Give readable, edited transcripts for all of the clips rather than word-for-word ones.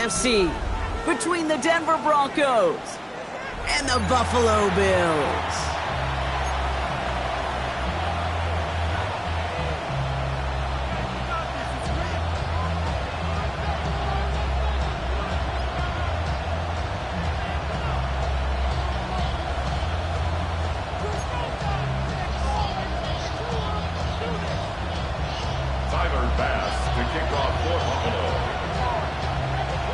AFC between the Denver Broncos and the Buffalo Bills.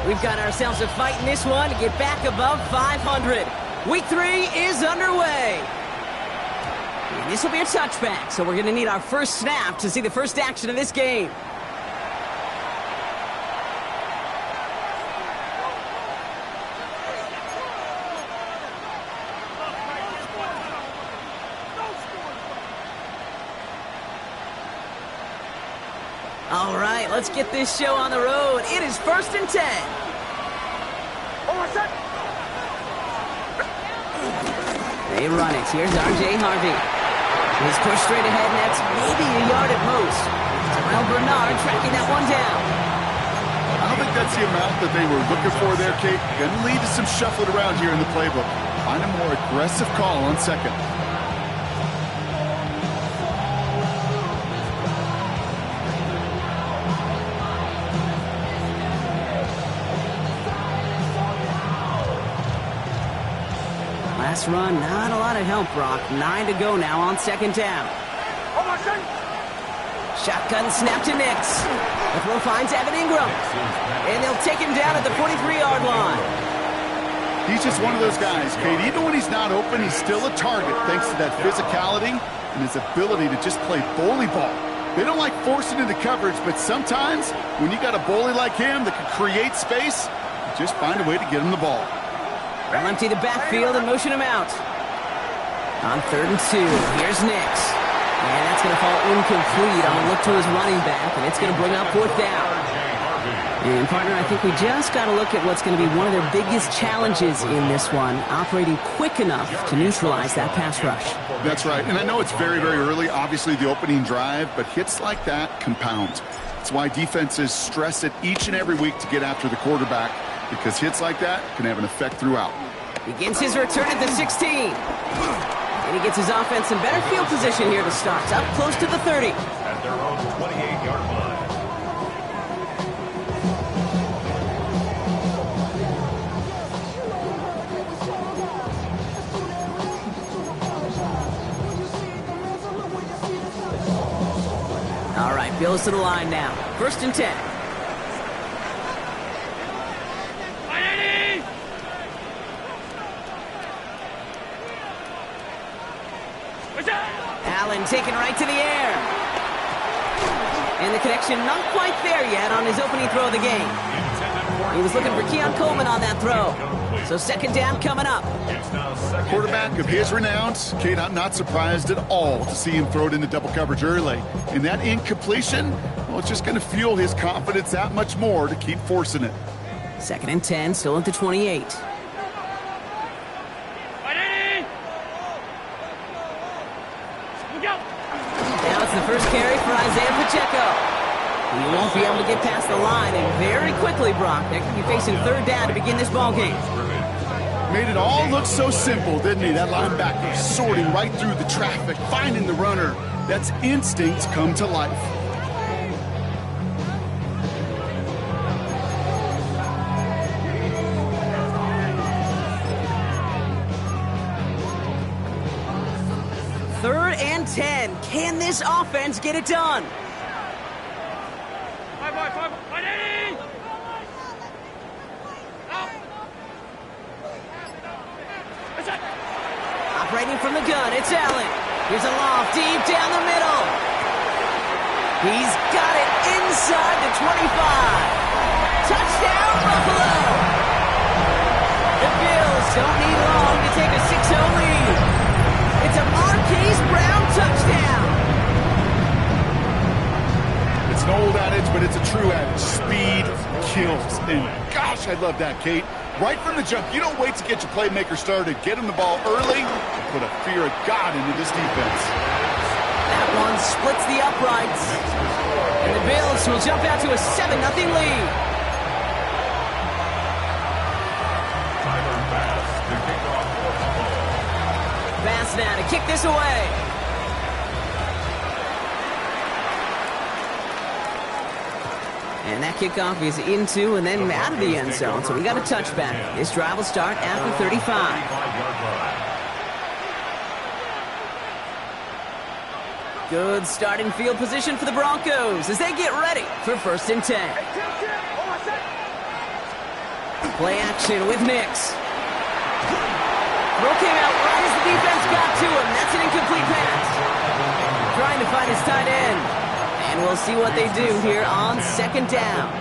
We've got ourselves a fight in this one to get back above 500. Week 3 is underway. And this will be a touchback, so we're going to need our first snap to see the first action of this game. All right, let's get this show on the road. It is 1st and 10. They run it. Here's R.J. Harvey. He's pushed straight ahead, and that's maybe a yard at most. Terrell Bernard tracking that one down. I don't think that's the amount that they were looking for there, Kate. Going to lead to some shuffling around here in the playbook. Find a more aggressive call on second. Last run, not a lot of help, Brock. 9 to go now on 2nd down. Shotgun snap to Nix. The throw finds Evan Ingram. And they'll take him down at the 43-yard line. He's just one of those guys, Kate. Even when he's not open, he's still a target thanks to that physicality and his ability to just play bully ball. They don't like forcing into coverage, but sometimes when you got a bully like him that can create space, you just find a way to get him the ball. They'll empty the backfield and motion him out. On 3rd and 2, here's Nix. And that's going to fall incomplete on a look to his running back, and it's going to bring up 4th down. And, partner, I think we just got to look at what's going to be one of their biggest challenges in this one, operating quick enough to neutralize that pass rush. That's right, and I know it's very, very early, obviously the opening drive, but hits like that compound. That's why defenses stress it each and every week to get after the quarterback, because hits like that can have an effect throughout. Begins his return at the 16. And he gets his offense in better field position here to start. Up close to the 30. At their own 28-yard line. All right, Bills to the line now. 1st and 10. Allen taken right to the air. And the connection not quite there yet on his opening throw of the game. He was looking for Keon Coleman on that throw. So 2nd down coming up. Quarterback of his renown, Kate, I'm not surprised at all to see him throw it into double coverage early. And that incompletion, well, it's just going to fuel his confidence that much more to keep forcing it. 2nd and 10, still at the 28. Now it's the first carry for Isaiah Pacheco. He won't be able to get past the line, and very quickly, Brock, they could be facing 3rd down to begin this ballgame. Made it all look so simple, didn't he? That linebacker sorting right through the traffic, finding the runner. That's instincts come to life. Third and 10. Can this offense get it done? Operating from the gun, it's Allen. Here's a loft deep down the middle. He's got it inside the 25. Touchdown, Buffalo! The Bills don't need long to take a 6-0 lead. It's a Marquise Brown touchdown. It's an old adage, but it's a true adage. Speed kills. And gosh, I love that, Kate. Right from the jump, you don't wait to get your playmaker started. Get him the ball early and put a fear of God into this defense. That one splits the uprights. And the Bills will jump out to a 7-0 lead. now to kick this away. And that kickoff is into and then out of the end zone. So we got a touchback. This drive will start at the 35. Good starting field position for the Broncos as they get ready for 1st and 10. Play action with Nix. Throw came out right as the defense got to him. That's an incomplete pass. Trying to find his tight end. And we'll see what they do here on 2nd down.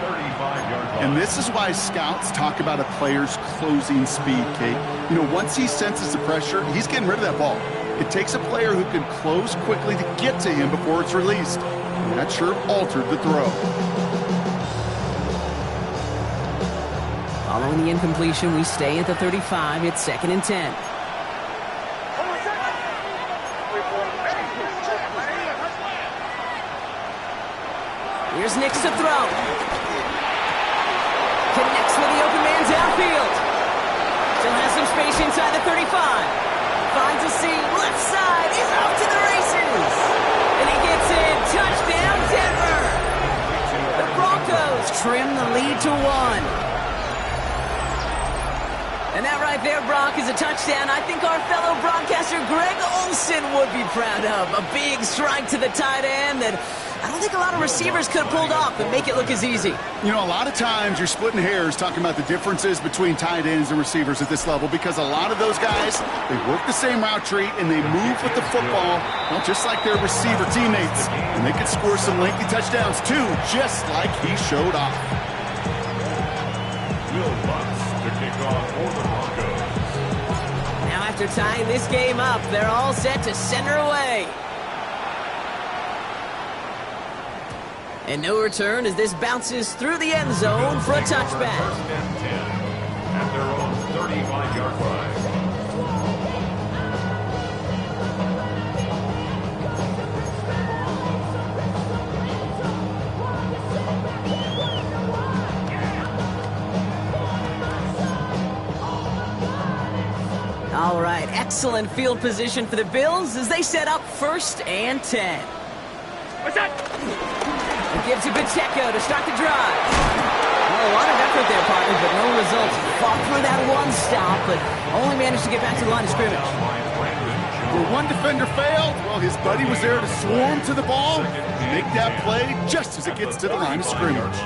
And this is why scouts talk about a player's closing speed, Kate. You know, once he senses the pressure, he's getting rid of that ball. It takes a player who can close quickly to get to him before it's released. And that sure altered the throw. Following the incompletion, we stay at the 35. It's 2nd and 10. Here's Nix to throw. Connects with the open man downfield. Still has some space inside the 35. Finds a seam, left side, he's off to the races. And he gets in, touchdown Denver. The Broncos trim the lead to 1. And that right there, Brock, is a touchdown I think our fellow broadcaster Greg Olsen would be proud of. A big strike to the tight end that I don't think a lot of receivers could have pulled off and make it look as easy. You know, a lot of times you're splitting hairs talking about the differences between tight ends and receivers at this level because a lot of those guys, they work the same route tree and they move with the football, well, just like their receiver teammates. And they can score some lengthy touchdowns too, just like he showed off. Now after tying this game up, they're all set to center away. And no return as this bounces through the end zone for a touchback. 1st and 10 at their own 35-yard line. All right, excellent field position for the Bills as they set up 1st and 10. What's that? It gives to Pacheco to start the drive. Well, a lot of effort there, partner, but no results. Fought through that one stop, but only managed to get back to the line of scrimmage. Where one defender failed, well, his buddy was there to swarm to the ball and make that play just as it gets to the line of scrimmage.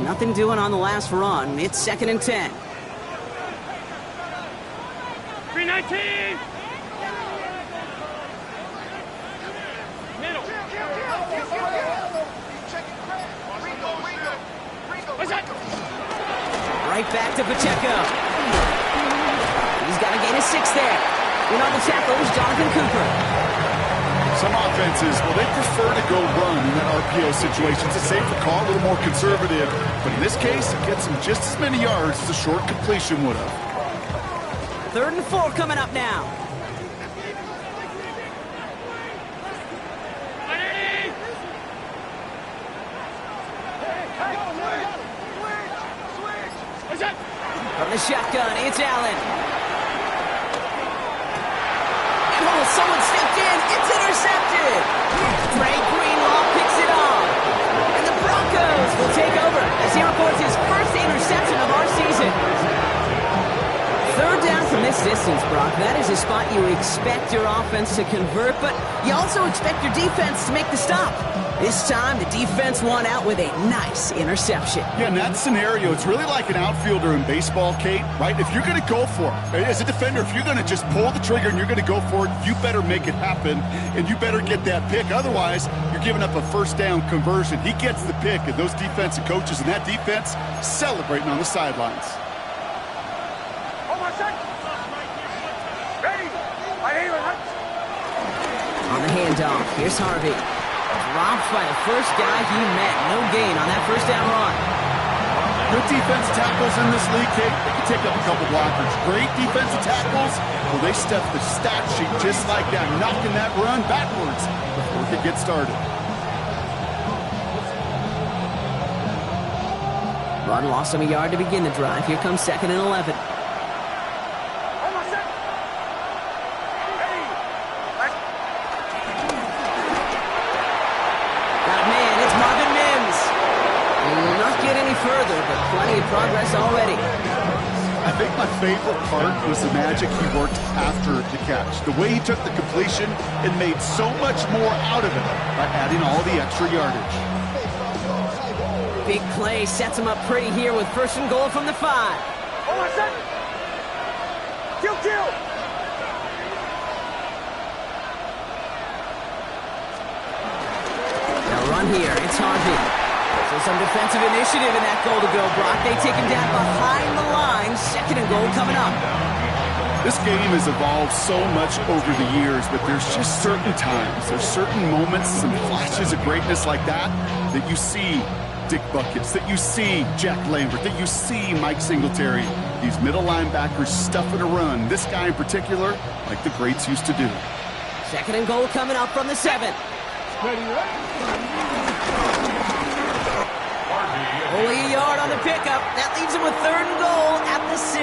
Nothing doing on the last run. It's 2nd and 10. 319. Middle. What's that? Right back to Pacheco. He's got to gain a 6 there. In on the tackle is Jonathan Cooper. Some offenses, well, they prefer to go run in that RPO situation. It's a safer call, a little more conservative. But in this case, it gets them just as many yards as a short completion would have. 3rd and 4 coming up now. From the shotgun, it's Allen. Oh, someone stepped in. It's intercepted. Trey Greenlaw picks it off. And the Broncos will take over as he reports his first interception of our season. 3rd down from this distance, Brock. That is a spot you expect your offense to convert, but you also expect your defense to make the stop. This time, the defense won out with a nice interception. Yeah, in that scenario, it's really like an outfielder in baseball, Kate, right? If you're going to go for it, as a defender, if you're going to just pull the trigger and you're going to go for it, you better make it happen, and you better get that pick. Otherwise, you're giving up a 1st down conversion. He gets the pick, and those defensive coaches and that defense celebrating on the sidelines. On the handoff, here's Harvey. Dropped by the first guy he met. No gain on that 1st down run. Good defensive tackles in this league, Kate. They can take up a couple blockers. Great defensive tackles. Well, they step the stat sheet just like that, knocking that run backwards before it could get started. Run lost him a yard to begin the drive. Here comes 2nd and 11. Further, but plenty of progress already. I think my favorite part was the magic he worked after the catch. The way he took the completion and made so much more out of it by adding all the extra yardage. Big play sets him up pretty here with 1st and goal from the 5. Kill! Now run here, it's Harvey. So some defensive initiative in that goal to go, Brock. They take him down behind the line. 2nd and goal coming up. This game has evolved so much over the years, but there's just certain times, there's certain moments, some flashes of greatness like that you see Dick Buckets, that you see Jack Lambert, that you see Mike Singletary. These middle linebackers stuffing a run. This guy in particular, like the greats used to do. 2nd and goal coming up from the 7. Only a yard on the pickup. That leaves him with 3rd and goal at the 6.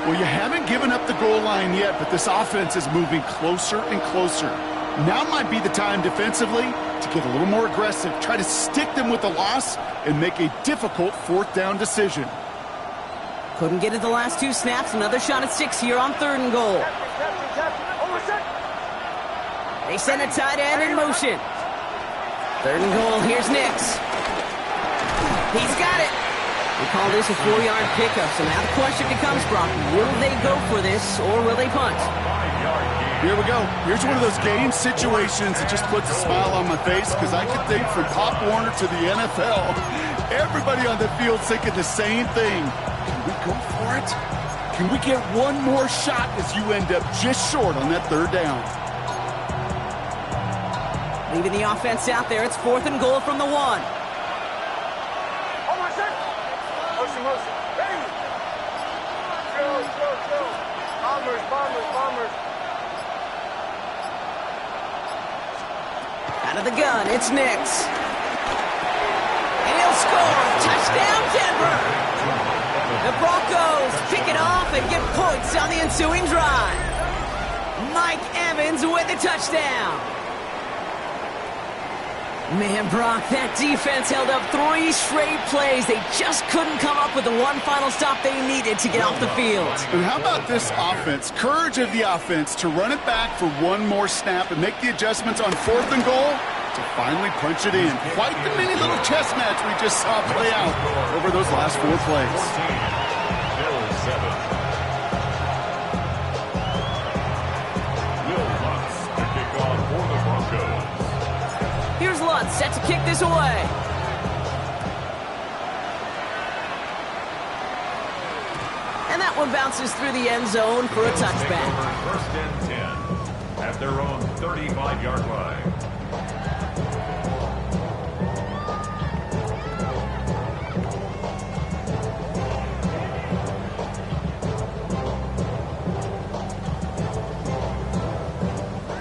Well, you haven't given up the goal line yet, but this offense is moving closer and closer. Now might be the time defensively to get a little more aggressive, try to stick them with the loss, and make a difficult 4th down decision. Couldn't get it the last 2 snaps. Another shot at 6 here on 3rd and goal. They send a tight end in motion. 3rd and goal. Here's Nix. He's got it. We call this a 4-yard pickup. So now the question becomes, Brock, will they go for this or will they punt? Here we go. Here's one of those game situations that just puts a smile on my face because I could think from Pop Warner to the NFL, everybody on the field thinking the same thing. Can we go for it? Can we get one more shot as you end up just short on that 3rd down? Leaving the offense out there. It's 4th and goal from the 1. Motion. Ready. Go. Bombers. Out of the gun, it's Nix. And he'll score. Touchdown, Denver. The Broncos pick it off and get points on the ensuing drive. Mike Evans with the touchdown. Man, Brock, that defense held up 3 straight plays. They just couldn't come up with the one final stop they needed to get off the field. And how about this offense? Courage of the offense to run it back for one more snap and make the adjustments on 4th and goal to finally punch it in. Quite the mini little chess match we just saw play out over those last 4 plays. Here's Lutz, set to kick this away. And that one bounces through the end zone for a touchback. 1st and 10 at their own 35-yard line.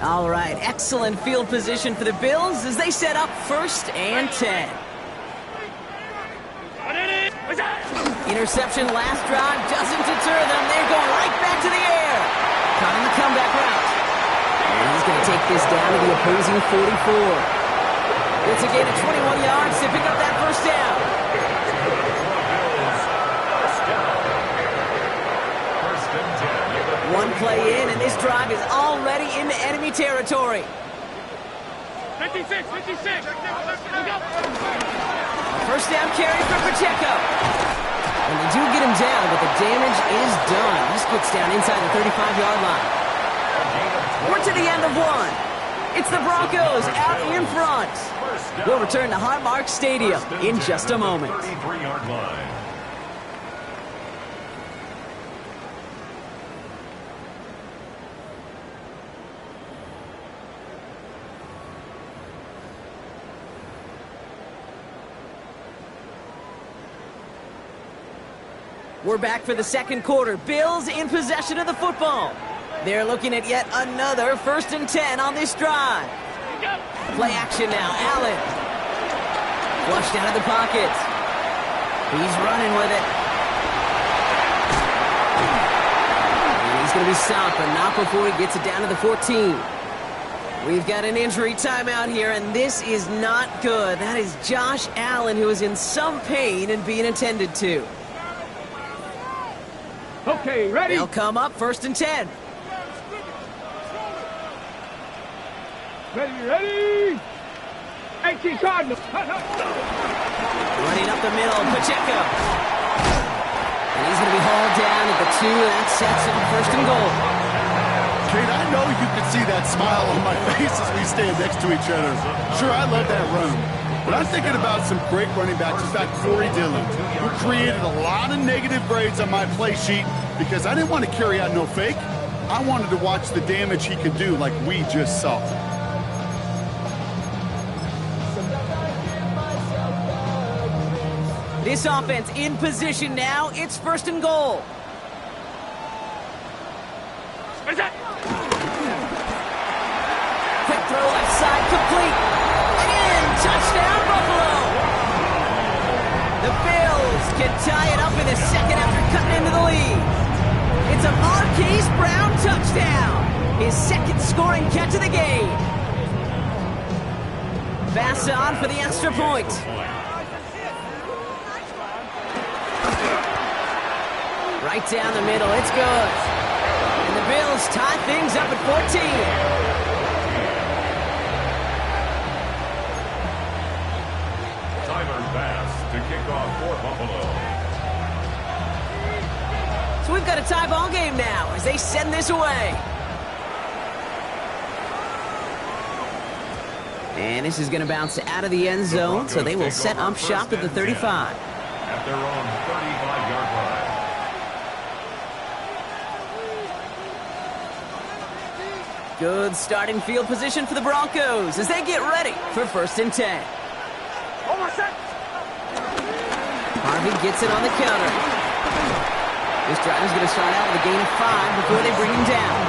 All right, excellent field position for the Bills as they set up 1st and 10. Interception last drive doesn't deter them. They're going right back to the air. Caught in the comeback route. And he's going to take this down to the opposing 44. It's a gain of 21 yards to pick up that 1st down. One play in, and this drive is already into enemy territory. 56. Look up. A 1st down carry for Pacheco. And they do get him down, but the damage is done. This gets down inside the 35-yard line. We're to the end of 1. It's the Broncos out in front. We'll return to Highmark Stadium in just a moment. 33-yard line. We're back for the 2nd quarter. Bills in possession of the football. They're looking at yet another 1st and 10 on this drive. Play action now. Allen. Flushed out of the pocket. He's running with it. And he's going to be stopped, but not before he gets it down to the 14. We've got an injury timeout here, and this is not good. That is Josh Allen, who is in some pain and being attended to. Okay, ready? They'll come up 1st and 10. Ready? 18 Cardinals. Running up the middle, Pacheco. And he's going to be hauled down at the 2, and that sets him 1st and goal. Kate, I know you can see that smile on my face as we stand next to each other. Sure, I love that run. But I'm thinking about some great running backs. In fact, Corey Dillon, who created a lot of negative grades on my play sheet because I didn't want to carry out no fake. I wanted to watch the damage he could do like we just saw. This offense in position now. It's 1st and goal. Where's that? Quick throw left side, complete. And touchdown, Buffalo. The Bills can tie it up in a second after cutting into the lead. It's a Marquise Brown touchdown. His 2nd scoring catch of the game. Pass on for the extra point. Right down the middle, it's good. And the Bills tie things up at 14. Tyler Bass to kick off for Buffalo. So we've got a tie ball game now as they send this away. And this is going to bounce out of the end zone, so they will set up shop at the 35. At their own 35-yard line. Good starting field position for the Broncos as they get ready for 1st and 10. Almost set. Harvey gets it on the counter. This drive is going to start out with a gain of 5 before they bring him down.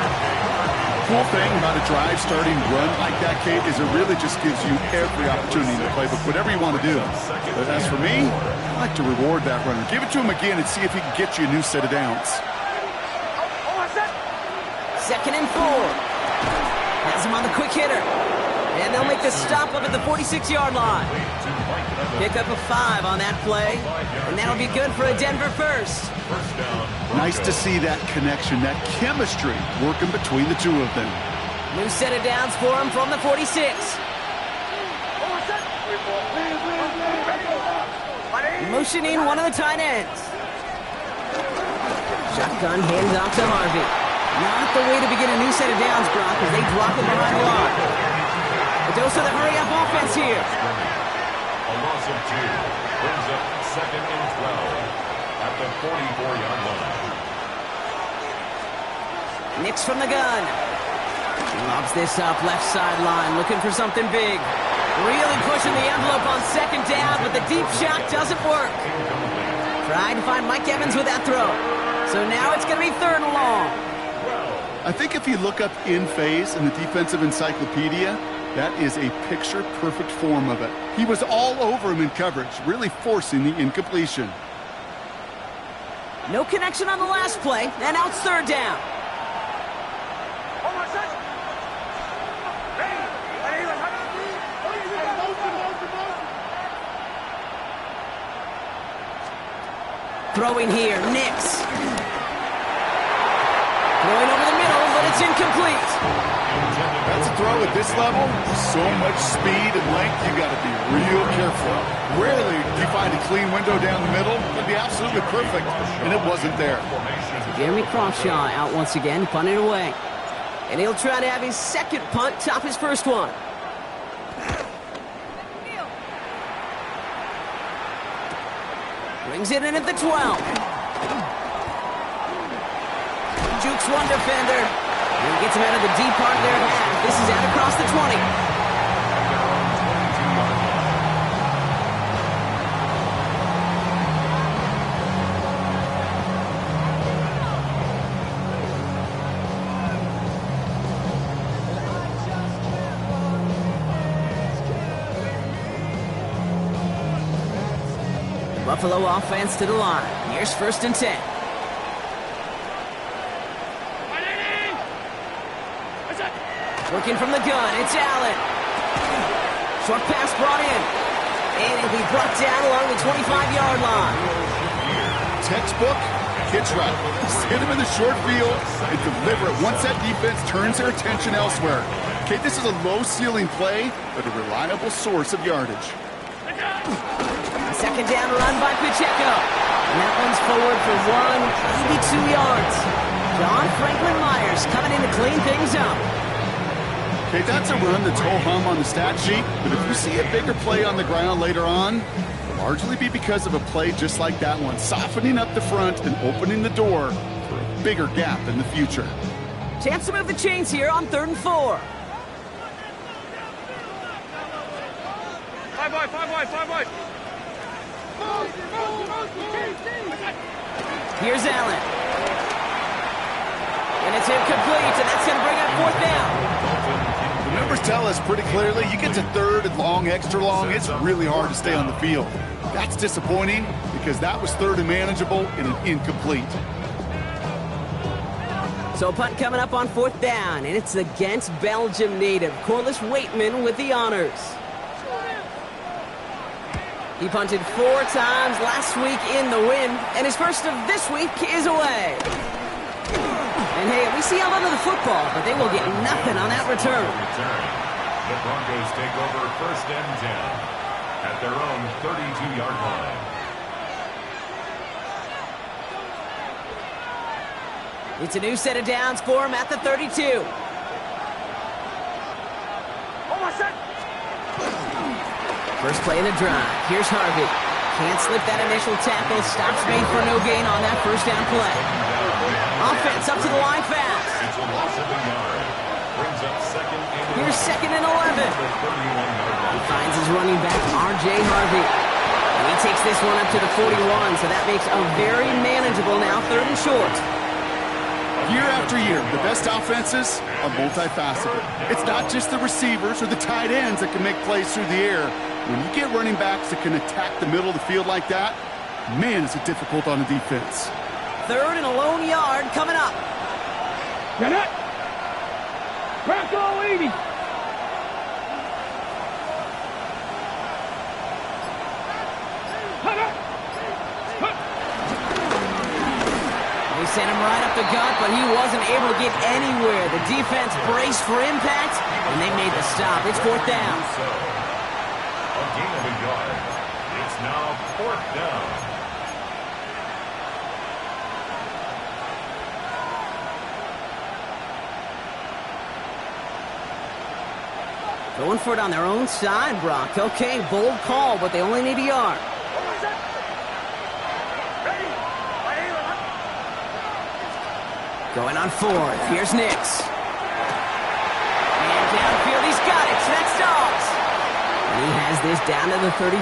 The cool thing about a drive starting run like that, Kate, is it really just gives you every opportunity in the playbook, whatever you want to do. But as for me, I like to reward that runner. Give it to him again and see if he can get you a new set of downs. Almost set. 2nd and 4. Has him on the quick hitter. And they'll make the stop up at the 46-yard line. Pick up a 5 on that play. And that'll be good for a Denver first. Nice to see that connection, that chemistry working between the two of them. New set of downs for him from the 46. Motioning one of the tight ends. Shotgun hands off to Harvey. Not the way to begin a new set of downs, Brock, as they drop it behind the line. But those are the hurry-up offense here. A loss of 2 brings up 2nd and 12 at the 44-yard line. Nix from the gun. He lobs this up left sideline, looking for something big. Really pushing the envelope on 2nd down, but the deep shot doesn't work. Tried to find Mike Evans with that throw. So now it's going to be 3rd and long. I think if you look up in phase in the defensive encyclopedia, that is a picture-perfect form of it. He was all over him in coverage, really forcing the incompletion. No connection on the last play, and now it's 3rd down. Almost set. Throwing here, Nix. Throwing over the middle, but it's incomplete. That's a throw at this level. So much speed and length, you got to be real careful. Rarely do you find a clean window down the middle. It'd be absolutely perfect, and it wasn't there. Jeremy Crawshaw out once again, punting away. And he'll try to have his 2nd punt top his 1st one. Brings it in at the 12. Jukes one defender. And he gets him out of the deep part of their half. This is out across the 20. Buffalo offense to the line. Here's 1st and 10. Working from the gun, it's Allen. Short pass brought in. And it'll be brought down along the 25-yard line. Textbook pitch route. Just hit him in the short field and deliver it once that defense turns their attention elsewhere. Okay, this is a low-ceiling play, but a reliable source of yardage. A 2nd down run by Pacheco. And that one's forward for 82 yards. John Franklin Myers coming in to clean things up. Okay, that's a run that's ho-hum on the stat sheet, but if we see a bigger play on the ground later on, it'll largely be because of a play just like that one, softening up the front and opening the door for a bigger gap in the future. Chance to move the chains here on 3rd and 4. 5 wide. Here's Allen. And it's incomplete, and that's going to bring up 4th down. The numbers tell us pretty clearly, you get to 3rd and long, extra long, it's really hard to stay on the field. That's disappointing because that was 3rd and manageable and an incomplete. So a punt coming up on 4th down, and it's against Belgium native Corliss Waitman with the honors. He punted 4 times last week in the win, and his first of this week is away. And hey, we see a lot of the football, but they will get nothing on that return. The Broncos take over 1st and 10 at their own 32-yard line. It's a new set of downs for him at the 32. First play of the drive. Here's Harvey. Can't slip that initial tackle. Stops made for no gain on that 1st down play. Offense up to the line fast. It's a loss of a yard. Brings up 2nd and 11. Here's 2nd and 11. He finds his running back, R.J. Harvey. And he takes this one up to the 41, so that makes a very manageable now 3rd and short. Year after year, the best offenses are multifaceted. It's not just the receivers or the tight ends that can make plays through the air. When you get running backs that can attack the middle of the field like that, man, is it difficult on the defense. 3rd and a lone yard coming up. Get it! Bronco 80! They sent him right up the gut, but he wasn't able to get anywhere. The defense braced for impact, and they made the stop. It's 4th down. A gain of a yard. It's now 4th down. Going for it on their own side, Brock. Okay, bold call, but they only need a yard. Going on 4th. Here's Nix. And downfield, he's got it. That's Dobbs. And he has this down to the 34.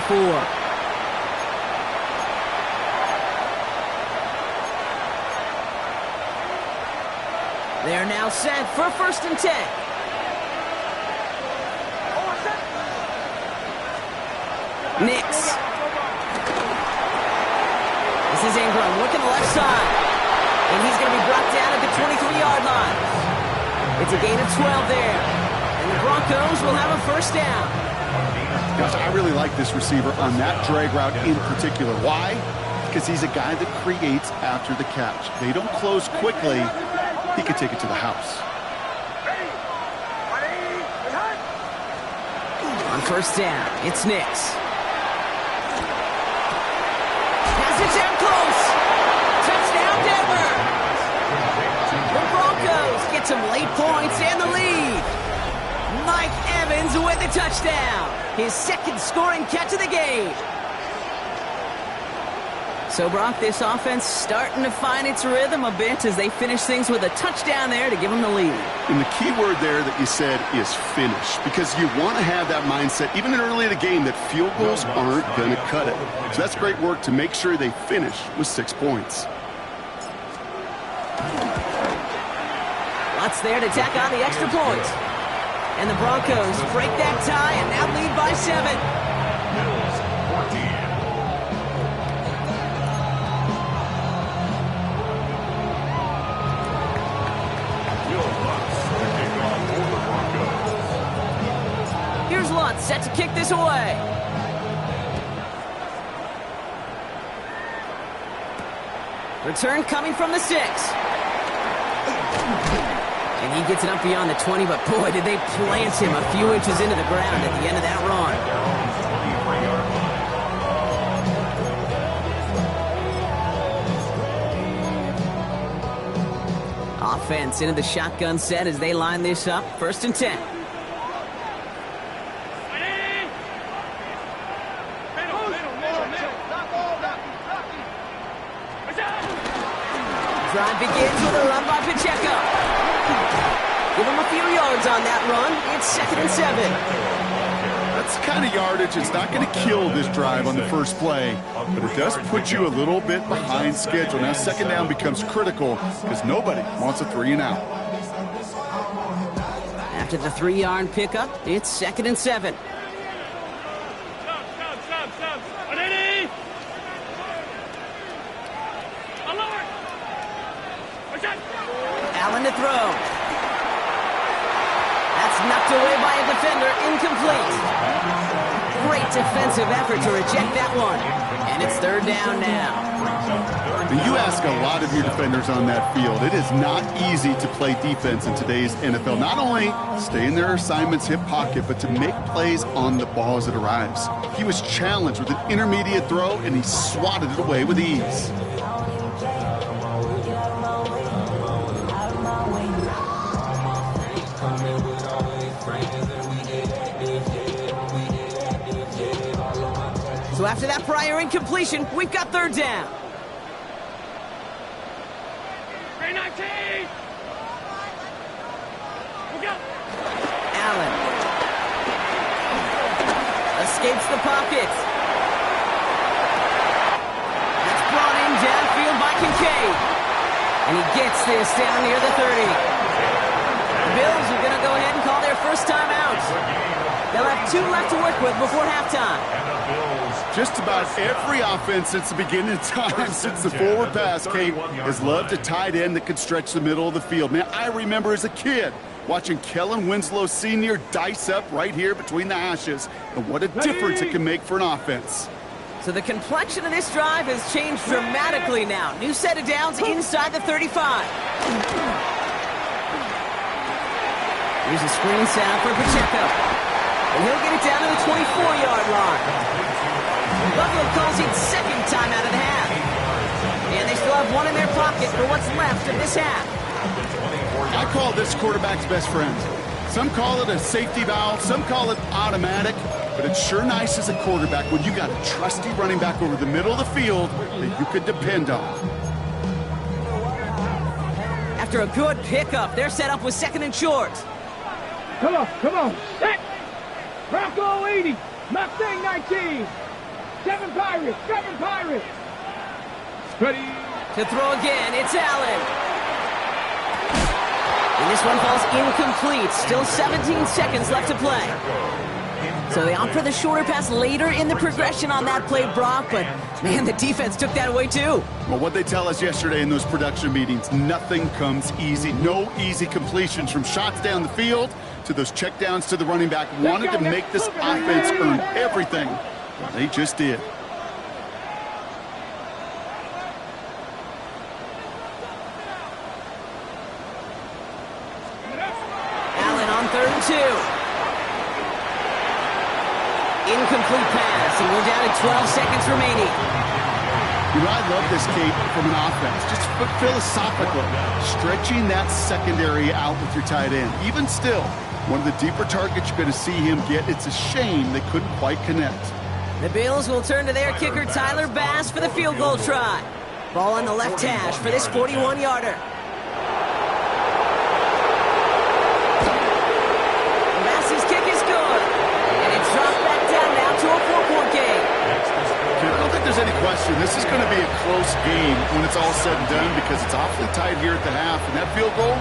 They're now set for 1st and 10. Nix. This is Ingram looking left side. And he's going to be brought down at the 23-yard line. It's a gain of 12 there. And the Broncos will have a 1st down. Gosh, I really like this receiver on that drag route in particular. Why? Because he's a guy that creates after the catch. They don't close quickly. He could take it to the house. On 1st down, it's Nix. Pass it down close. Touchdown, Denver. The Broncos get some late points and the lead. Mike Evans with the touchdown. His 2nd scoring catch of the game. So, Brock, this offense starting to find its rhythm a bit as they finish things with a touchdown there to give them the lead. And the key word there that you said is finish, because you want to have that mindset, even in early in the game, that field goals aren't going to cut it. So that's great work to make sure they finish with 6 points. Lots there to tack on the extra point. And the Broncos break that tie and now lead by 7. set to kick this away. Return coming from the 6. And he gets it up beyond the 20, but boy, did they plant him a few inches into the ground at the end of that run. Offense into the shotgun set as they line this up. 1st and 10. Drive begins with a run by Pacheco. Give him a few yards on that run. It's 2nd and 7. That's the kind of yardage. It's not going to kill this drive on the first play, but it does put you a little bit behind schedule. Now 2nd down becomes critical because nobody wants a 3 and out. After the 3-yard pickup, it's 2nd and 7. Allen to throw. That's knocked away by a defender, incomplete. Great defensive effort to reject that one. And it's 3rd down now. You ask a lot of your defenders on that field. It is not easy to play defense in today's NFL. Not only stay in their assignment's hip pocket, but to make plays on the ball as it arrives. He was challenged with an intermediate throw, and he swatted it away with ease. So after that prior incompletion, we've got 3rd down. Allen escapes the pocket. That's brought in downfield by Kincaid. And he gets this down near the 30. The Bills are going to go ahead and call their first time out. They'll have 2 left to work with before halftime. Just about every offense since the beginning of time, since the forward pass, Kate, has loved a tight end that can stretch the middle of the field. Man, I remember as a kid watching Kellen Winslow Sr. dice up right here between the hashes. And what a difference it can make for an offense. So the complexion of this drive has changed dramatically now. New set of downs inside the 35. Here's a screen set for Pacheco. And he'll get it down to the 24-yard line. Buffalo calls it 2nd time out of the half. And they still have 1 in their pocket for what's left of this half. I call this quarterback's best friend. Some call it a safety valve, some call it automatic, but it's sure nice as a quarterback when you got a trusty running back over the middle of the field that you could depend on. After a good pickup, they're set up with 2nd and short. Come on. Set. Bronco 80. Mustang 19. 7 Pirates. Ready. To throw again, it's Allen. And this one falls incomplete. Still 17 seconds left to play. So they opt for the shorter pass later in the progression on that play, Brock, but man, the defense took that away too. Well, what they tell us yesterday in those production meetings, nothing comes easy. No easy completions from shots down the field to those checkdowns to the running back. Wanted to make this offense earn everything. They just did. Allen on 3rd and 2. Incomplete pass, and we're down to 12 seconds remaining. You know, I love this, Kate, from an offense. Just philosophically, stretching that secondary out with your tight end. Even still, one of the deeper targets you're going to see him get. It's a shame they couldn't quite connect. The Bills will turn to their kicker, Tyler Bass, for the field goal try. Ball on the left hash for this 41-yarder. Bass's kick is good, and it's dropped back down now to a 4-point game. I don't think there's any question. This is going to be a close game when it's all said and done because it's awfully tight here at the half. And that field goal,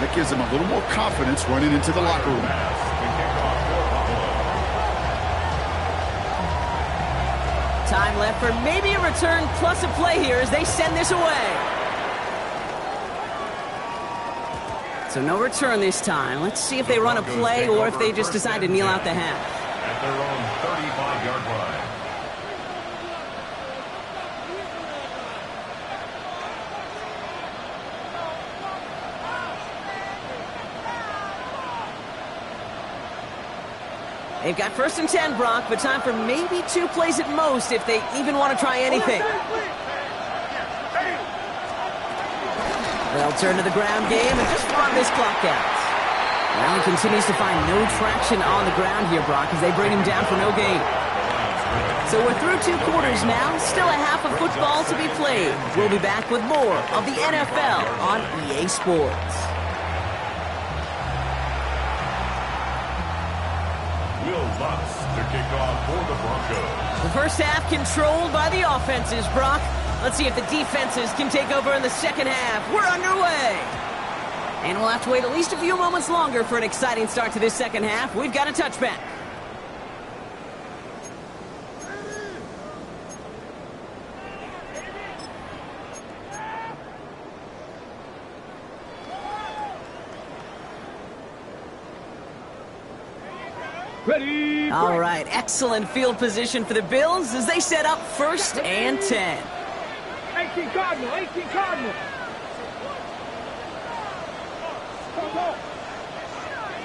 that gives them a little more confidence running into the locker room. Time left for maybe a return plus a play here as they send this away. So no return this time. Let's see if they run a play or if they just decide to kneel out the half. at their own 35-yard line. They've got 1st and 10, Brock, but time for maybe 2 plays at most if they even want to try anything. They'll turn to the ground game and just run this clock out. Now he continues to find no traction on the ground here, Brock, as they bring him down for no gain. So we're through 2 quarters now, still a half of football to be played. We'll be back with more of the NFL on EA Sports. Will Lutz to kick off for the Broncos. The first half controlled by the offenses, Brock. Let's see if the defenses can take over in the second half. We're underway. And we'll have to wait at least a few moments longer for an exciting start to this second half. We've got a touchback. Ready. All right, excellent field position for the Bills as they set up 1st and 10. 18 Cardinal, 18 Cardinal.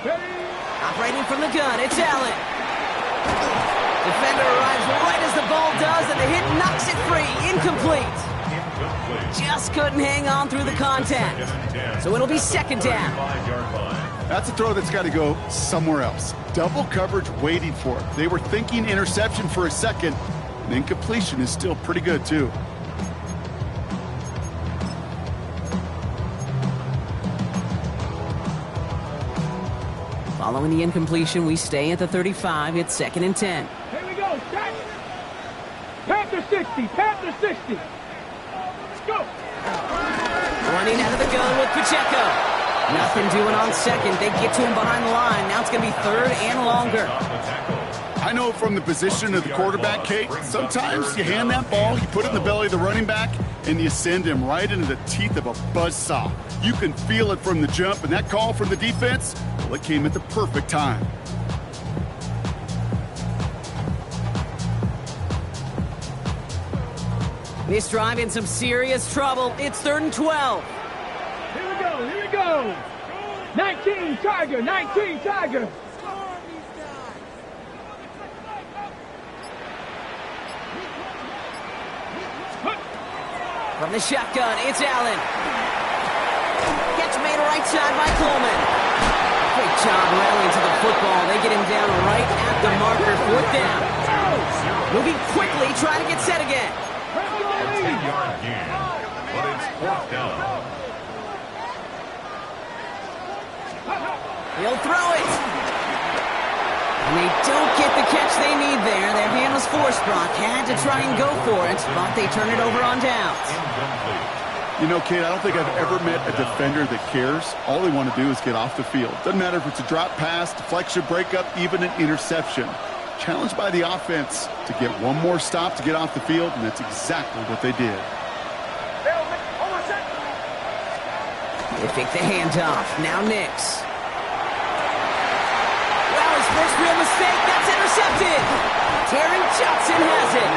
Ready. Operating from the gun, it's Allen. Defender arrives right as the ball does, and the hit knocks it free. Incomplete. Just couldn't hang on through the contact. So it'll be 2nd down. That's a throw that's got to go somewhere else. Double coverage waiting for it. They were thinking interception for a second, and incompletion is still pretty good, too. Following the incompletion, we stay at the 35. It's 2nd and 10. Here we go. Start. Panther 60. Panther 60. Let's go. Running out of the gun with Pacheco. Nothing doing on 2nd. They get to him behind the line. Now it's going to be 3rd and longer. I know from the position of the quarterback, Kate, sometimes you hand that ball, you put it in the belly of the running back, and you send him right into the teeth of a buzzsaw. You can feel it from the jump, and that call from the defense, well, it came at the perfect time. This drive in some serious trouble. It's 3rd and 12. Here we go. Here we go. 19 Tiger. 19 Tiger. From the shotgun, it's Allen. Gets made right side by Coleman. Great job rallying to the football. They get him down right at the marker. 4th down. Moving quickly, trying to get set again. A 10-yard gain, but it's 4th down. He'll throw it. And they don't get the catch they need there. Their hand was forced, Brock. Had to try and go for it, but they turn it over on downs. You know, Kate, I don't think I've ever met a defender that cares. All they want to do is get off the field. Doesn't matter if it's a drop pass, deflection, breakup, even an interception. Challenged by the offense to get one more stop to get off the field, and that's exactly what they did. They take the handoff. Now Nix. Well, his first real mistake. That's intercepted. Terry Johnson has it.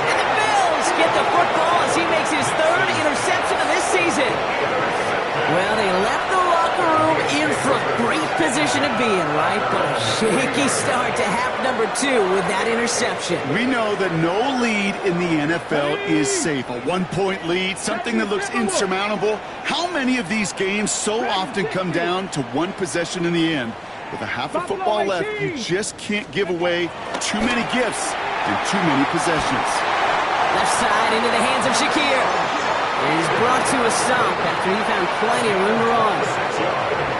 And the Bills get the football as he makes his 3rd interception of this season. Well, they left the locker room in for a great position to be in, right? But a shaky start to half number 2 with that interception. We know that no lead in the NFL is safe. A 1-point lead, something that looks insurmountable. How many of these games so often come down to one possession in the end? With a half of football left, you just can't give away too many gifts and too many possessions. Left side into the hands of Shakir. And he's brought to a stop after he found plenty of room to run.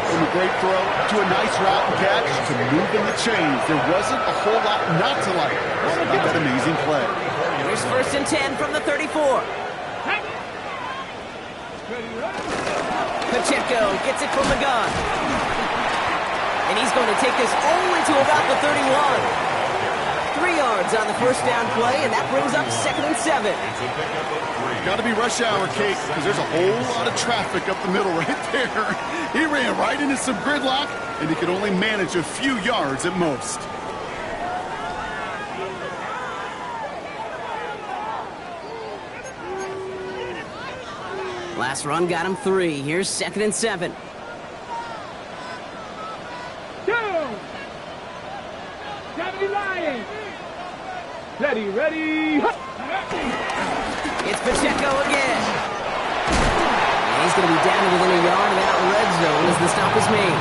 From a great throw to a nice route and catch to moving the chains. There wasn't a whole lot not to like about that amazing play. Here's 1st and 10 from the 34. Pacheco gets it from the gun. And he's going to take this only to about the 31. 3 yards on the first down play, and that brings up 2nd and 7. Got to be rush hour, Kate, because there's a whole lot of traffic up the middle right there. He ran right into some gridlock, and he could only manage a few yards at most. Last run got him 3. Here's 2nd and 7. Go! 70 Lions! Ready, ready! It's Pacheco again. And he's going to be down to within a yard of that red zone as the stop is made.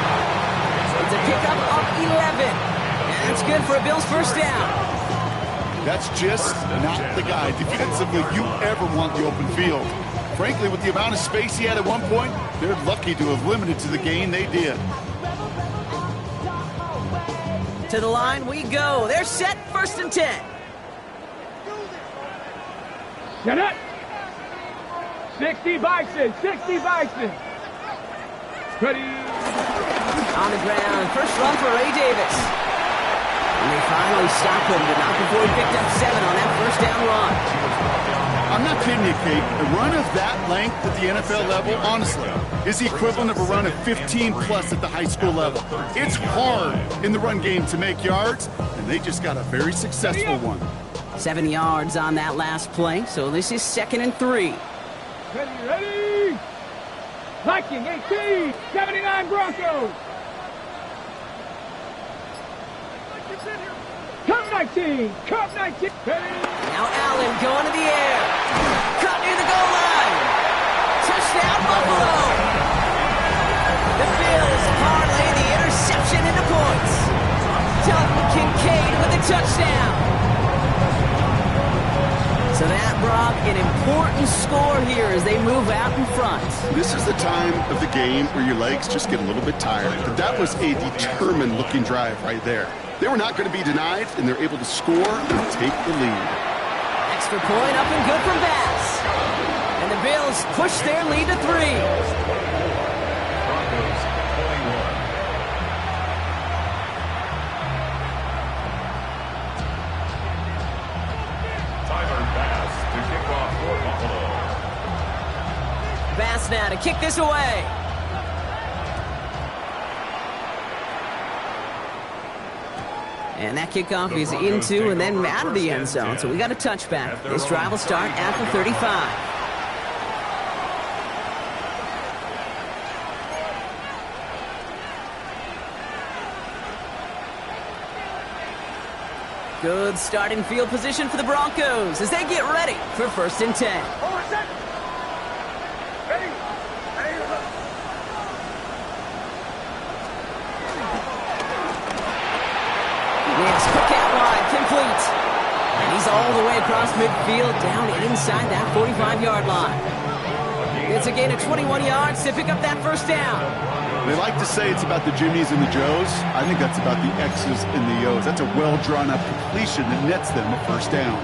It's a pickup of 11. And that's good for a Bills first down. That's just not the guy defensively you ever want the open field. Frankly, with the amount of space he had at one point, they're lucky to have limited to the gain they did. To the line we go. They're set, 1st and 10. Shut up! 60 Bison, 60 Bison! Ready! On the ground, first run for Ray Davis. And they finally stopped him, but not before he picked up 7 on that first down run. I'm not kidding you, Kate. A run of that length at the NFL level, honestly, is the equivalent of a run of 15-plus at the high school level. It's hard in the run game to make yards, and they just got a very successful one. 7 yards on that last play, so this is 2nd and 3. Ready, ready! Viking 18, 79 Broncos! Cup 19, Cup 19! Ready! Now Allen going to the air. Caught near the goal line. Touchdown, Buffalo! The Bills parlay the interception into points. Dalton Kincaid with a touchdown. So that, Brock, an important score here as they move out in front. This is the time of the game where your legs just get a little bit tired. But that was a determined-looking drive right there. They were not going to be denied, and they're able to score and take the lead. Extra point up and good from Bass. And the Bills push their lead to 3. Broncos 21. Tyler Bass to kick off for Buffalo. Bass now to kick this away. And that kickoff is into and then out of the end zone. So we got a touchback. This drive will start at the 35. Good starting field position for the Broncos as they get ready for 1st and 10. Next, quick out wide, complete. And he's all the way across midfield, down inside that 45-yard line. It's a gain of 21 yards to pick up that first down. They like to say it's about the Jimmies and the Joes. I think that's about the X's and the O's. That's a well-drawn-up completion that nets them a first down.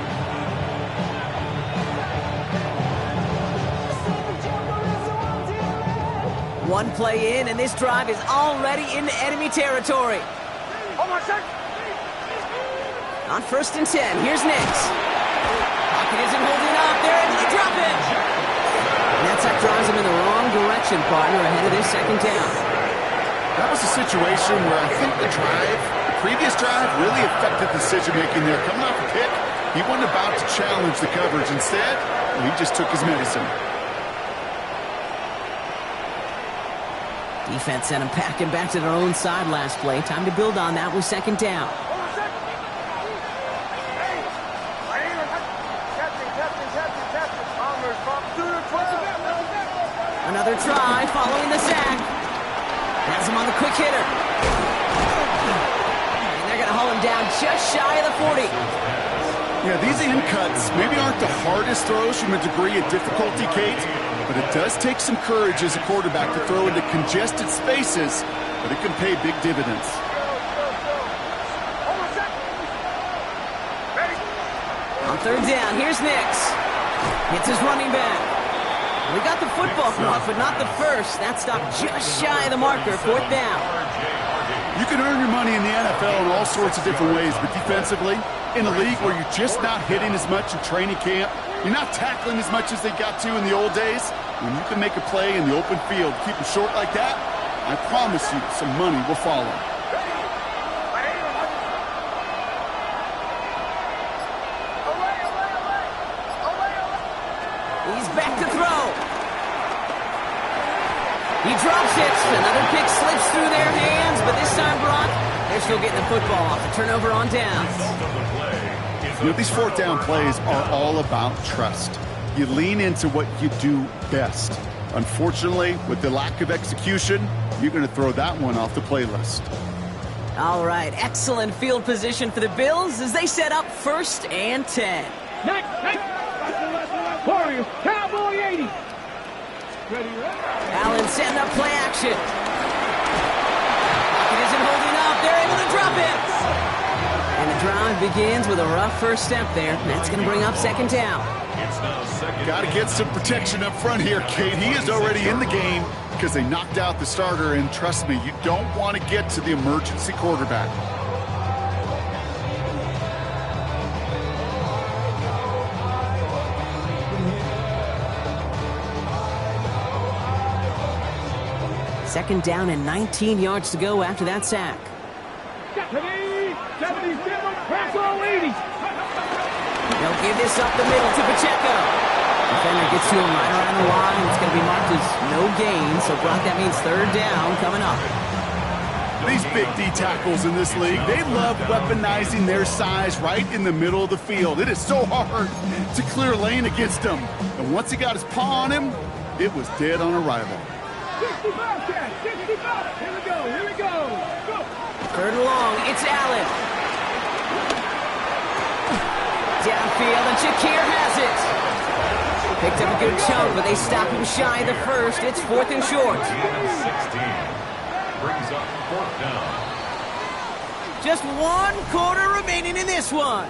One play in, and this drive is already into enemy territory. On 1st and 10, here's Nix. Pocket isn't holding up. They're able to drop it. And that drives him in the wrong direction, partner, ahead of this 2nd down. That was a situation where I think the previous drive, really affected decision-making there. Coming off a pick, he wasn't about to challenge the coverage. Instead, he just took his medicine. Defense sent him packing back to their own side last play. Time to build on that with 2nd down. Another try following the sack. Has him on the quick hitter. And they're going to haul him down just shy of the 40. Yeah, these in cuts maybe aren't the hardest throws from a degree of difficulty, Kate, but it does take some courage as a quarterback to throw into congested spaces, but it can pay big dividends. On 3rd down, here's Nix. Hits his running back. We got the football clock, but not the first. That stopped just shy of the marker, 4th down. You can earn your money in the NFL in all sorts of different ways, but defensively, in a league where you're just not hitting as much in training camp, you're not tackling as much as they got to in the old days, when you can make a play in the open field, keep it short like that, I promise you some money will follow. He's back to throw. Another pick slips through their hands, but this time, Brock, they're still getting the football off the turnover on downs. You know, these fourth down plays are all about trust. You lean into what you do best. Unfortunately, with the lack of execution, you're going to throw that one off the playlist. All right, excellent field position for the Bills as they set up 1st and 10. Next. Warriors, Cowboy 80. Allen setting up play action. It isn't holding up. They're able to drop it. And the drive begins with a rough first step there. That's going to bring up 2nd down. Got to get some protection up front here, Kate. He is already in the game because they knocked out the starter. And trust me, you don't want to get to the emergency quarterback. Second down and 19 yards to go after that sack. 77, Paso 80. They'll give this up the middle to Pacheco. Defender gets to him right around the line. It's going to be marked as no gain. So, Brock, that means 3rd down coming up. These big D tackles in this league, they love weaponizing their size right in the middle of the field. It is so hard to clear lane against him. And once he got his paw on him, it was dead on arrival. 65, Cat. 65. Here we go. Go. 3rd and long. It's Allen. Downfield, and Shakir has it. Picked up a good chunk, but they stop him shy of the first. It's 4th and short. 16 brings up 4th down. Just 1 quarter remaining in this one.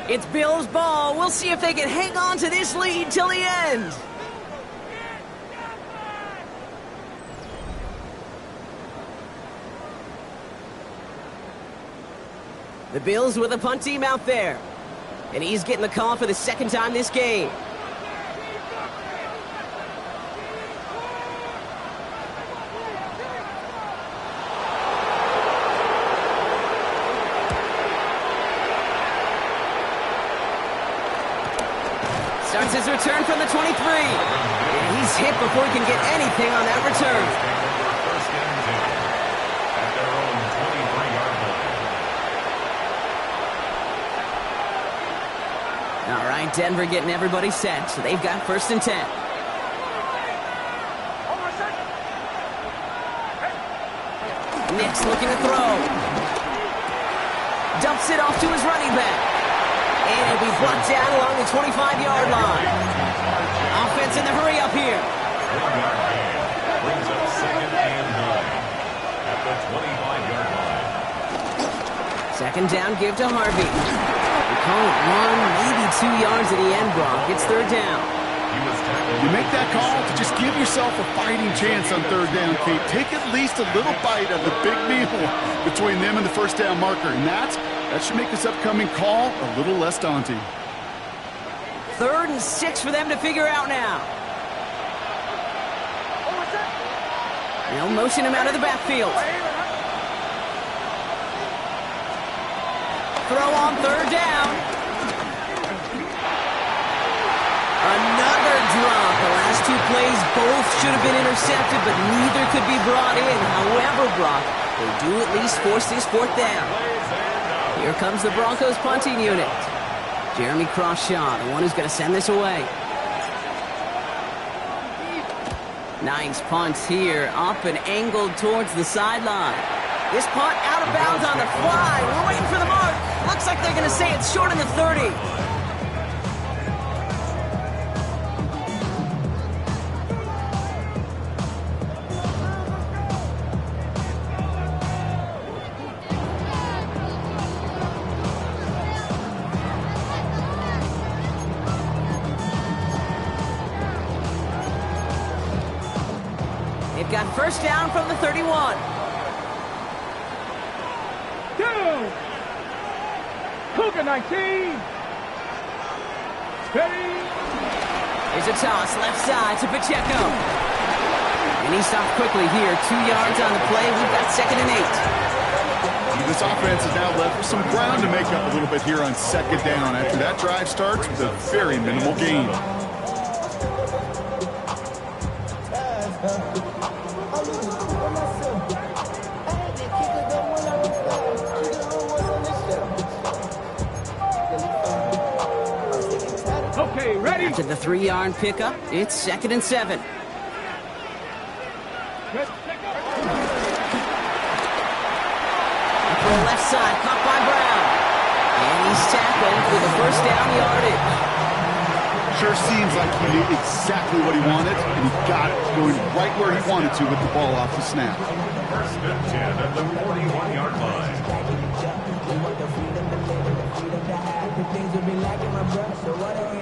It's Bills ball. We'll see if they can hang on to this lead till the end. The Bills with a punt team out there. And he's getting the call for the 2nd time this game. Starts his return from the 23. And he's hit before he can get anything on that return. First and 10 at their own 23-yard line. All right, Denver getting everybody set, so they've got 1st and 10. Nick's looking to throw. Dumps it off to his running back. And it'll be brought down along the 25-yard line. Offense in the hurry up here. 1-yard gain brings up 2nd and 9 at the 25-yard line. 2nd down, give to Harvey. We call it 1, maybe 2 yards at the end, Brock. It's 3rd down. You make that call to just give yourself a fighting chance on 3rd down, Kate. Take at least a little bite of the big meal between them and the 1st down marker. And that should make this upcoming call a little less daunting. 3rd and 6 for them to figure out now. They'll motion him out of the backfield. Throw on 3rd down. Another drop. The last 2 plays both should have been intercepted, but neither could be brought in. However, Brock, they do at least force this 4th down. Here comes the Broncos punting unit. Jeremy Crawshaw, the one who's going to send this away. Nice punt here, up and angled towards the sideline. This punt out of bounds on the fly. We're waiting for the mark. Looks like they're going to say it's short in the 30. They've got 1st down from the 31. Down. Cougar 19. Steady. Here's a toss, left side to Pacheco. And he stopped quickly here. 2 yards on the play. We've got 2nd and 8. This offense is now left with some ground to make up a little bit here on 2nd down after that drive starts with a very minimal gain. After the 3-yard pickup, it's 2nd and 7. For the left side, caught by Brown. And he's tackled for the first down yardage. Sure seems like he knew exactly what he wanted, and he got it, going right where he wanted to with the ball off the snap. First and 10 at the 41-yard line.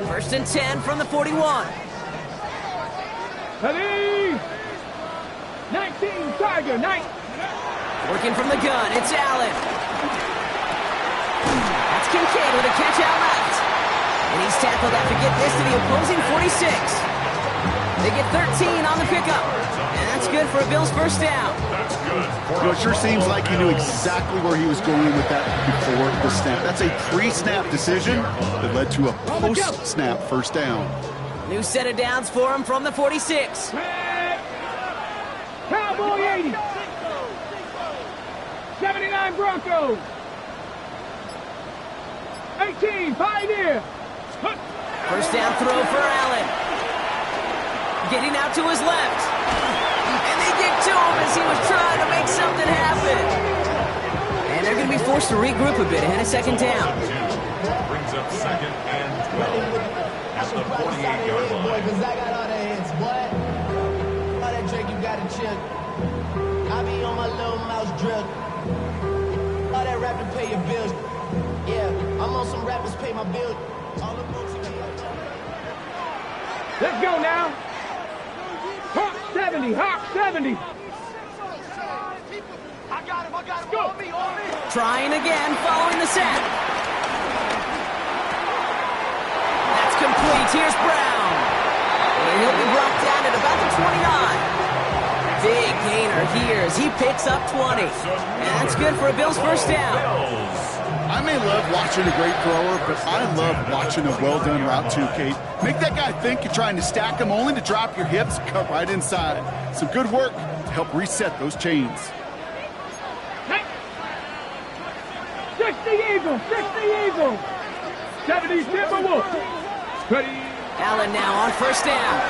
First and 10 from the 41. Ready? 19, Tiger, 9. Working from the gun, it's Allen. That's Kincaid with a catch out left. And he's tackled after getting this to the opposing 46. They get 13 on the pickup. And that's good for a Bills first down. That's good. It sure seems like he knew exactly where he was going with that before the snap. That's a pre-snap decision that led to a post-snap first down. New set of downs for him from the 46. Cowboy 80. 79 Broncos. 18 Pioneer. First down throw for Allen. Getting out to his left. And they get to him as he was trying to make something happen. And they're going to be forced to regroup a bit ahead of second down. Brings up 2nd and 12 at the 48-yard line. Because I got all the hits, boy. All that drink you got to chill. I be on my little mouse drill. All that rap to pay your bills. Yeah, I'm on some rappers pay my bills. All the books you get. Let's go now. Hawk 70, Hawk 70. I got him, on me. Trying again, following the set. That's complete. Here's Brown. And he'll be brought down at about the 29. Big gainer here as he picks up 20. And that's good for a Bills first down. I may love watching a great thrower, but I love watching a well-done route too, Kate. Make that guy think you're trying to stack him only to drop your hips, cut right inside. Some good work to help reset those chains. 60 Eagles, 60 Eagles. 70 Timberwolves. Ready? Allen now on first down.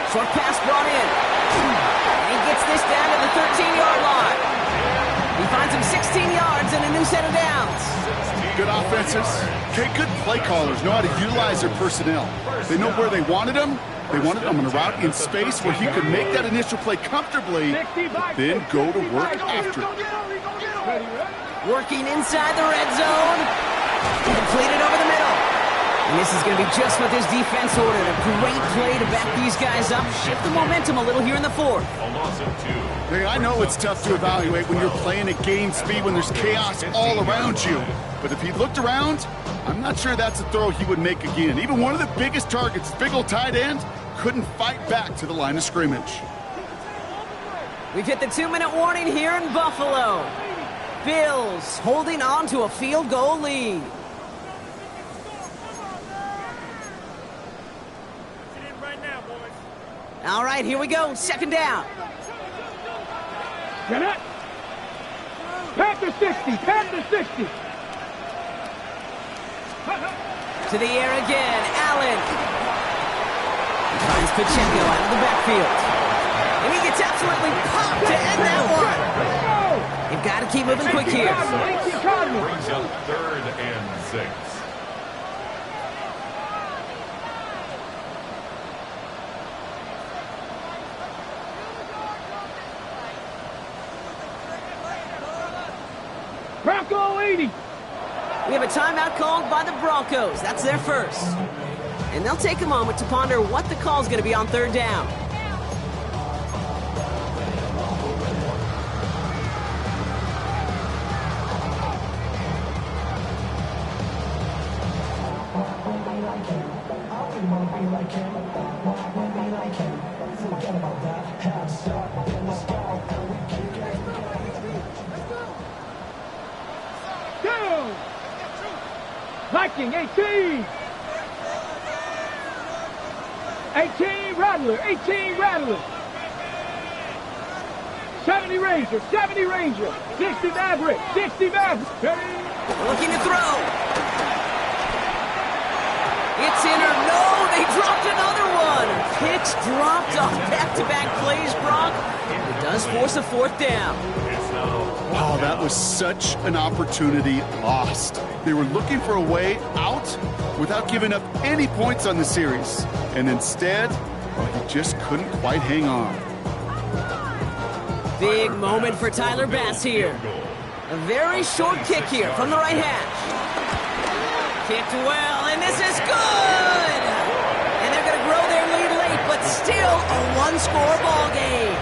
Short pass brought in. And he gets this down to the 13-yard line. He finds him 16 yards and a new set of downs. Good offenses. Okay, good play callers know how to utilize their personnel. They know where they wanted them. They wanted them on a route in space where he could make that initial play comfortably, but then go to work after it. Working inside the red zone. Completed over the middle. And this is going to be just what this defense ordered. A great play to back these guys up. Shift the momentum a little here in the fourth. A loss of 2. Hey, I know it's tough to evaluate when you're playing at game speed when there's chaos all around you. But if he looked around, I'm not sure that's a throw he would make again. Even one of the biggest targets, big old tight end, couldn't fight back to the line of scrimmage. We've hit the 2-minute warning here in Buffalo. Bills holding on to a field goal lead. All right, here we go. Second down. Get it. Panther 60, Panther 60. To the air again, Allen. Finds Pacheco out of the backfield. And he gets absolutely popped to end that one. You've got to keep moving quick here. Brings up 3rd and 6. Bronco 80. We have a timeout called by the Broncos. That's their first. And they'll take a moment to ponder what the call is going to be on third down. Viking 18. 18 Rattler, 18 Rattler. 70 Ranger, 70 Ranger. 60 Maverick, 60 Maverick. Looking to throw. It's in or no, they dropped another one. Picks dropped off back-to-back plays, Brock. It does force a fourth down. Oh, that was such an opportunity lost. They were looking for a way out without giving up any points on the series. And instead, well, he just couldn't quite hang on. Big moment for Tyler Bass here. A very short kick here from the right hash. Kicked well, and this is good! And they're going to grow their lead late, but still a one-score ball game.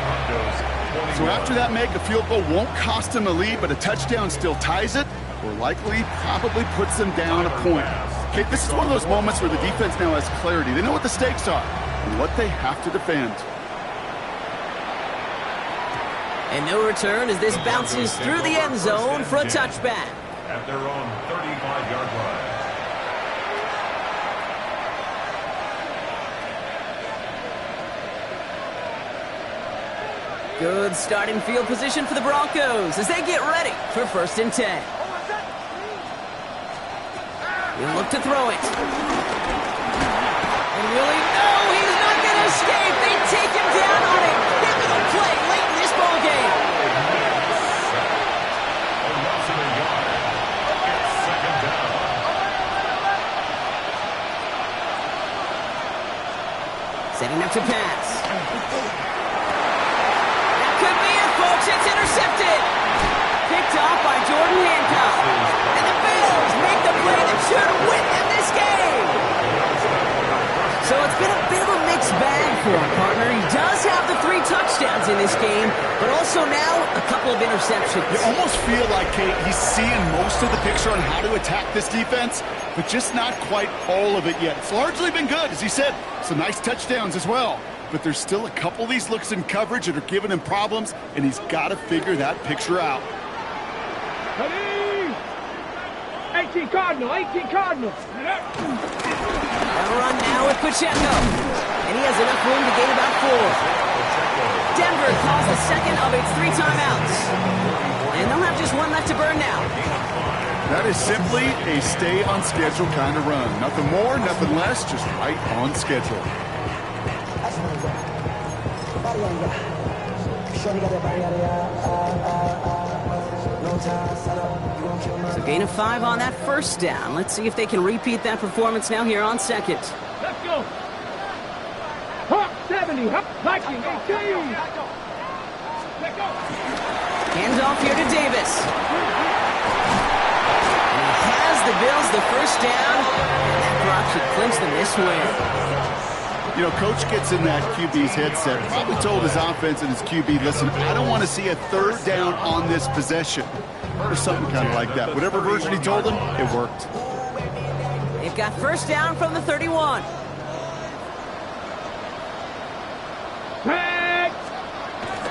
So after that make, a field goal won't cost them the lead, but a touchdown still ties it, or likely probably puts them down a point. Okay, this is one of those moments where the defense now has clarity. They know what the stakes are and what they have to defend. And no return as this bounces through the end zone for a touchback. At their own 35-yard line. Good starting field position for the Broncos as they get ready for 1st and 10. He'll look to throw it. And really, no, he's not going to escape. They take him down on a pivotal play late in this ball game. Setting up to pass. That could be it, folks. It's intercepted. Picked off by Jordan Hancock. And the Bills make the play that should win them this game. So it's been a bit of a mixed bag for our partner. He does have the 3 touchdowns in this game, but also now a couple of interceptions. You almost feel like, Kate, he's seeing most of the picture on how to attack this defense, but just not quite all of it yet. It's largely been good, as he said. Some nice touchdowns as well. But there's still a couple of these looks in coverage that are giving him problems, and he's got to figure that picture out. 18 Cardinal, 18 Cardinal. They'll run now with Pacheco. And he has enough room to gain about 4. Denver calls the second of its 3 timeouts. And they'll have just 1 left to burn now. That is simply a stay on schedule kind of run. Nothing more, nothing less, just right on schedule. So gain of 5 on that 1st down. Let's see if they can repeat that performance now here on 2nd. Let's go. Hawk 70, Viking 18. Let's go. Hands off here to Davis. And he has the Bills the 1st down. And that drop should clinch them this win. You know, Coach gets in that QB's headset, probably told his offense and his QB, listen, I don't want to see a 3rd down on this possession. Or something kind of like that. Whatever version he told him, it worked. They've got 1st down from the 31.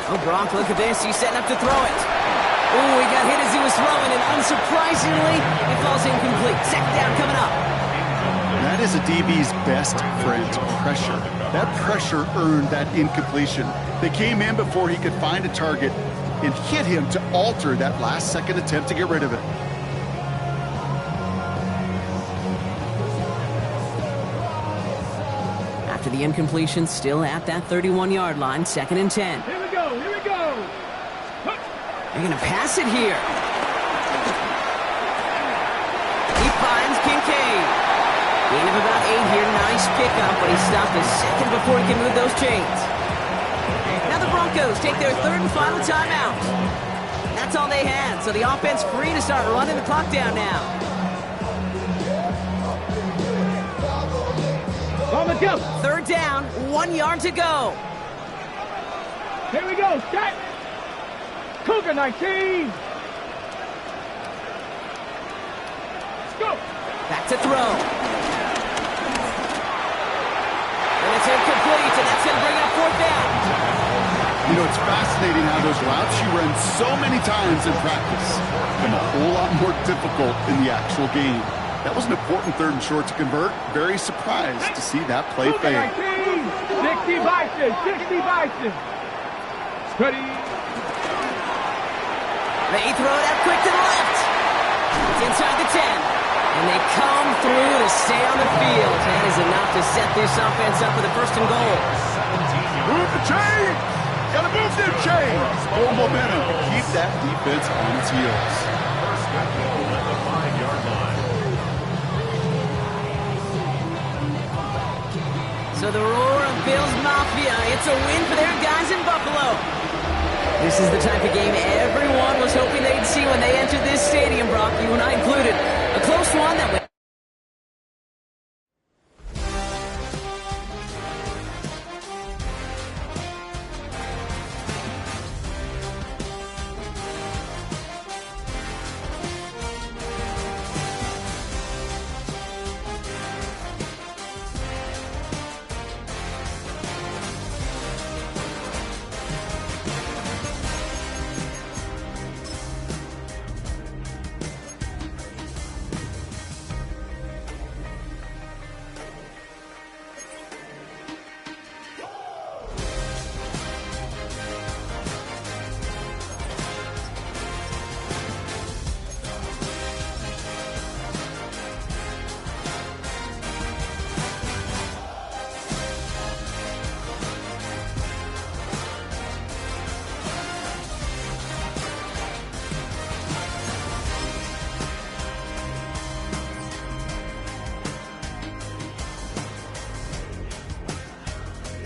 Oh, Brock, look at this. He's setting up to throw it. Oh, he got hit as he was throwing, and unsurprisingly, it falls incomplete. 2nd down coming up. That is a DB's best friend, pressure. That pressure earned that incompletion. They came in before he could find a target and hit him to alter that last-second attempt to get rid of it. After the incompletion, still at that 31-yard line, 2nd and 10. Here we go, here we go. They're going to pass it here. He finds Kincaid. Gain of about 8 here, nice pickup, but he stopped a second before he can move those chains. Now the Broncos take their 3rd and final timeout. That's all they had, so the offense free to start running the clock down now. On the jump. 3rd down, 1 yard to go. Here we go, set. Cougar 19. Let's go. Back to throw. And it's incomplete, and that's going to bring up 4th down. You know, it's fascinating how those routes you run so many times in practice become a whole lot more difficult in the actual game. That was an important 3rd and short to convert. Very surprised to see that play fail. 60 Bison, 60 Bison. Ready. They throw it out quick to the left. It's inside the 10. And they come through to stay on the field. That is enough to set this offense up with a first and goal. Move the chain! Gotta move them chains! More momentum to keep that defense on its heels. First and goal at the 5-yard line. So the roar of Bills Mafia, it's a win for their guys in Buffalo. This is the type of game everyone was hoping they'd see when they entered this stadium, Brock, you and I included. A close one that